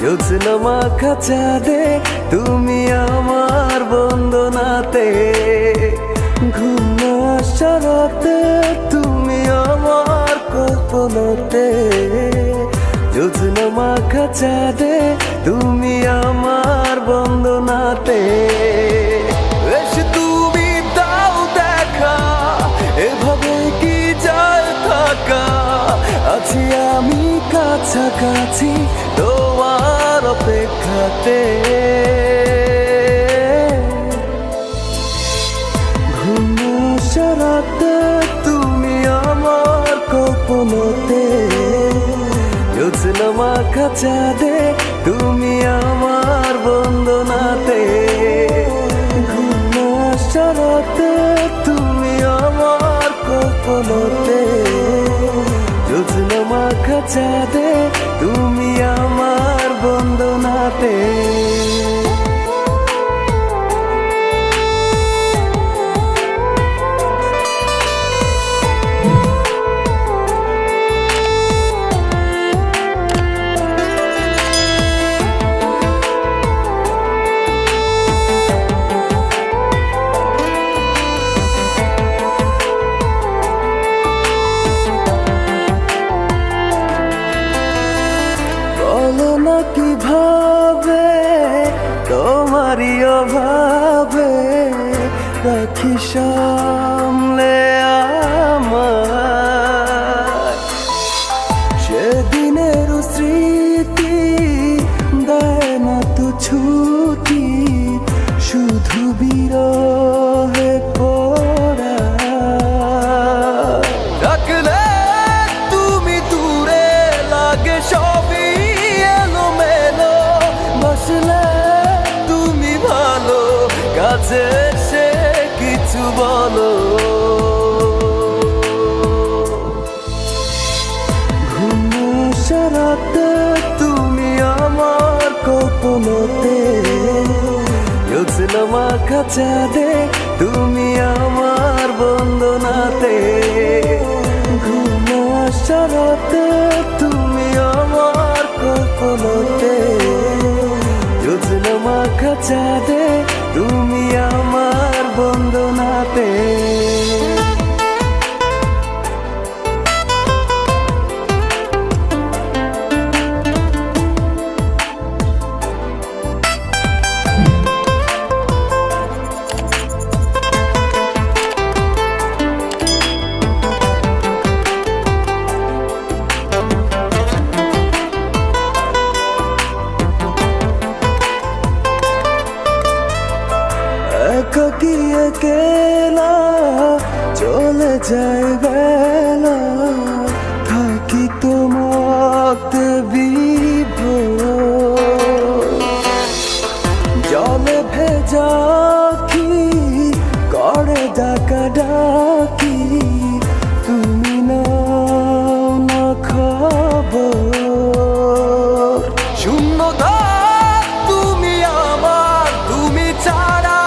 জ্যোৎস্না মাখা চাঁদে তুমি আমার বন্দনাতে, ঘুম আসা রাতে তুমি আমার কল্পনাতে, জ্যোৎস্না মাখা চাঁদে তুমি আমার বন্দনাতে। এসে তুমি দাও দেখা, এভাবে কি যায় থাকা, আছি আমি কাছাকাছি তোমার অপেক্ষাতে। ঘুম আসা রাতে তুমি আমার কল্পনাতে, জ্যোৎস্না মাখা চাঁদে তুমি আমার বন্দনাতে, ঘুম আসা রাতে তুমি আমার কল্পনাতে, জ্যোৎস্না মাখা চাঁদে তুমি আমার বন্দনাতে। কিভাবে তোমারই অভাবে রাখি সামলে আমার, সেদিনের স্মৃতি দেয় না তো ছুটি, শুধু বিরহে পড়া। ডাকলে তুমি দূরে লাগে সবই তুমি ভালো, কাছে সে কিছু বলো। ঘুম আসা রাতে তুমি আমার কল্পনাতে, জ্যোৎস্না মাখা চাঁদে তুমি আমার বন্দনাতে, ঘুম আসা রাতে তুমি আমার কল্পনাতে, জ্যোৎস্না মাখা চাঁদে তুমি আমার বন্দনাতে। একাকী একেলা চলে যায় বেলা, থাকি তোমাতে বিভোর, জলে ভেজা কি করে ডাকা ডাকি, তুমি নাও না খবর। শূন্যতা তুমি আমার, তুমি ছাড়া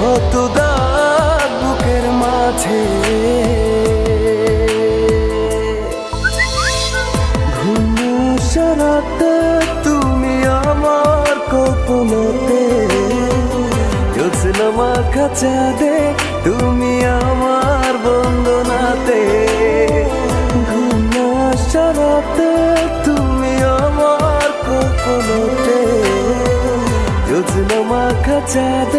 কত দাগ বুকের মাঝে। ঘুম আসা রাতে তুমি আমার কল্পনাতে, জ্যোৎস্না মাখা চাঁদে তুমি আমার বন্দনাতে, ঘুম আসা রাতে তুমি আমার কল্পনাতে, জ্যোৎস্না মাখা চাঁদে